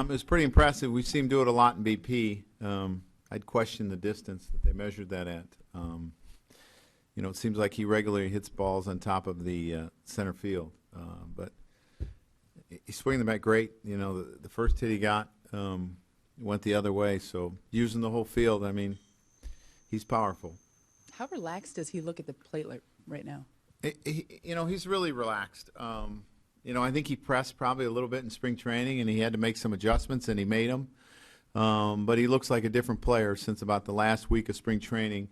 It was pretty impressive. We've seen him do it a lot in BP. I'd question the distance that they measured that at. It seems like he regularly hits balls on top of the center field. But he's swinging the bat great. The first hit he got went the other way. So using the whole field, he's powerful. How relaxed does he look at the plate right now? He's really relaxed. I think he pressed probably a little bit in spring training, and he had to make some adjustments, and he made them. But he looks like a different player since about the last week of spring training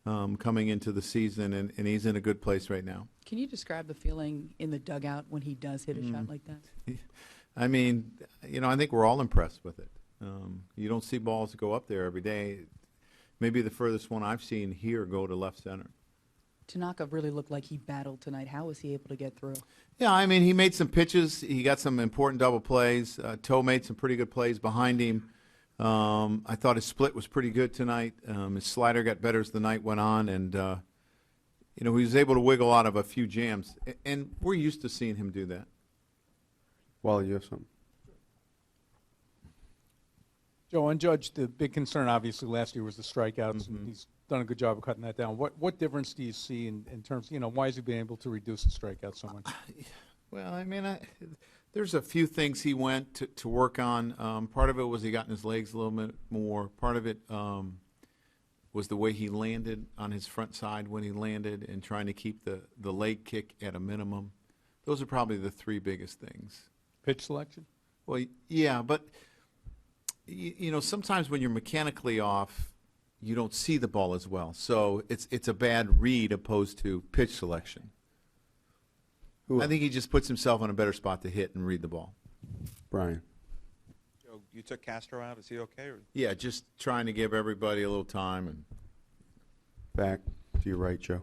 coming into the season, and he's in a good place right now. Can you describe the feeling in the dugout when he does hit a shot like that? I think we're all impressed with it. You don't see balls go up there every day. Maybe the furthest one I've seen here go to left center. Tanaka really looked like he battled tonight. How was he able to get through? Yeah, he made some pitches. He got some important double plays. Toe made some pretty good plays behind him. I thought his split was pretty good tonight. His slider got better as the night went on, and he was able to wiggle out of a few jams. And we're used to seeing him do that. Wally, you have something? Joe, on Judge, the big concern obviously last year was the strikeouts, and he's done a good job of cutting that down. What difference do you see in terms, why has he been able to reduce the strikeouts so much? Well, there's a few things he went to work on. Part of it was he got in his legs a little bit more. Part of it was the way he landed on his front side when he landed and trying to keep the leg kick at a minimum. Those are probably the three biggest things. Pitch selection? Well, yeah, but sometimes when you're mechanically off, you don't see the ball as well. So it's a bad read opposed to pitch selection. I think he just puts himself in a better spot to hit and read the ball. Brian. Joe, you took Castro out. Is he okay? Or? Yeah, just trying to give everybody a little time. And back to your right, Joe.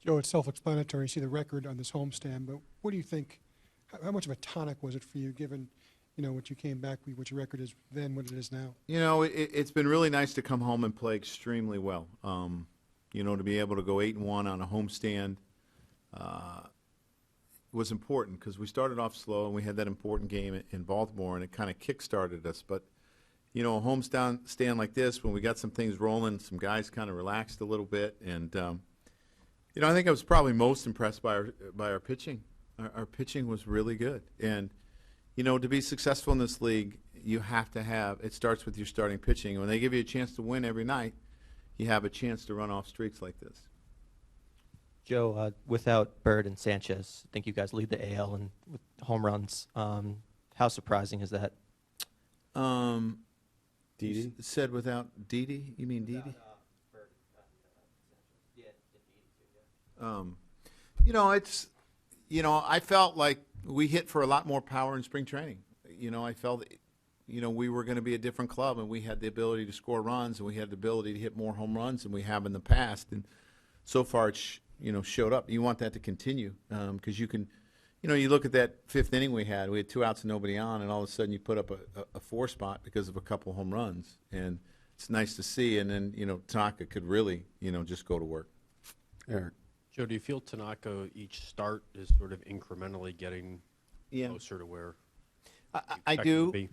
Joe, it's self-explanatory. You see the record on this homestand, but what do you think, how much of a tonic was it for you, given what you came back with, what your record is then, what it is now? It's been really nice to come home and play extremely well. To be able to go 8-1 on a homestand was important because we started off slow and we had that important game in Baltimore, and it kind of kick-started us. But, a homestand like this, when we got some things rolling, some guys kind of relaxed a little bit. And, I think I was probably most impressed by our pitching. Our pitching was really good. And, to be successful in this league, you have to it starts with your starting pitching. When they give you a chance to win every night, you have a chance to run off streaks like this. Joe, without Bird and Sanchez, I think you guys lead the AL and with home runs. How surprising is that? Didi? Said without Didi? You mean Didi? Bird, yeah, Didi too, yeah. I felt like we hit for a lot more power in spring training. I felt, we were going to be a different club, and we had the ability to score runs, and we had the ability to hit more home runs than we have in the past. And so far, it's showed up. You want that to continue because you can, you look at that fifth inning we had 2 outs and nobody on, and all of a sudden you put up a 4 spot because of a couple home runs, and it's nice to see. And then Tanaka could really just go to work. Eric. Joe, do you feel Tanaka each start is sort of incrementally getting closer to where I do.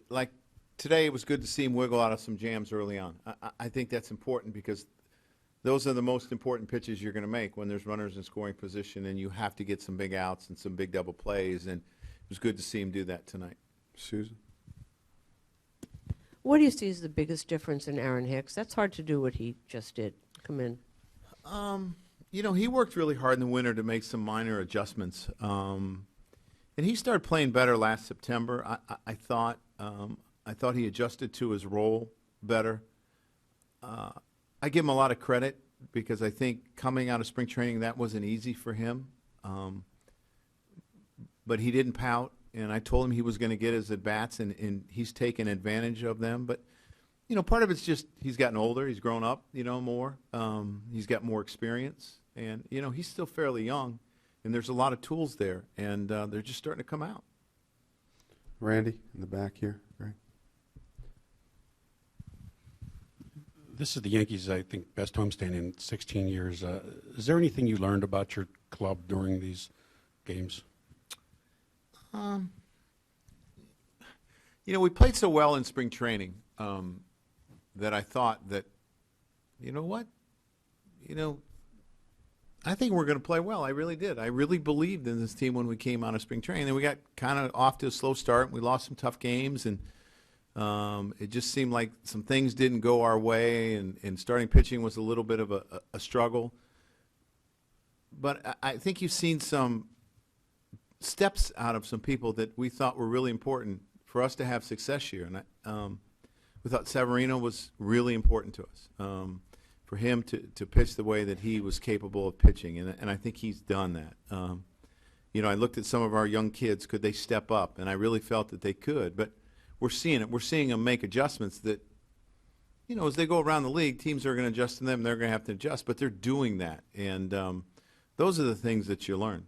Like today, it was good to see him wiggle out of some jams early on. I think that's important because those are the most important pitches you're going to make when there's runners in scoring position, and you have to get some big outs and some big double plays, and it was good to see him do that tonight. Susan? What do you see as the biggest difference in Aaron Hicks? That's hard to do what he just did. Come in. He worked really hard in the winter to make some minor adjustments. And he started playing better last September. I thought he adjusted to his role better. I give him a lot of credit because I think coming out of spring training, that wasn't easy for him. But he didn't pout, and I told him he was going to get his at-bats, and he's taken advantage of them. But part of it's just he's gotten older. He's grown up, more. He's got more experience. And, he's still fairly young, and there's a lot of tools there, and they're just starting to come out. Randy, in the back here. Right. This is the Yankees, I think, best homestand in 16 years. Is there anything you learned about your club during these games? You know, we played so well in spring training that I thought that, you know what? You know, I think we're going to play well. I really did. I really believed in this team when we came out of spring training. And we got kind of off to a slow start. We lost some tough games, and it just seemed like some things didn't go our way, and starting pitching was a little bit of a struggle. But I think you've seen some steps out of some people that we thought were really important for us to have success here. And we thought Severino was really important to us, for him to pitch the way that he was capable of pitching. And I think he's done that. You know, I looked at some of our young kids. Could they step up? And I really felt that they could. But we're seeing it. We're seeing them make adjustments that, you know, as they go around the league, teams are going to adjust to them. They're going to have to adjust. But they're doing that. And those are the things that you learn.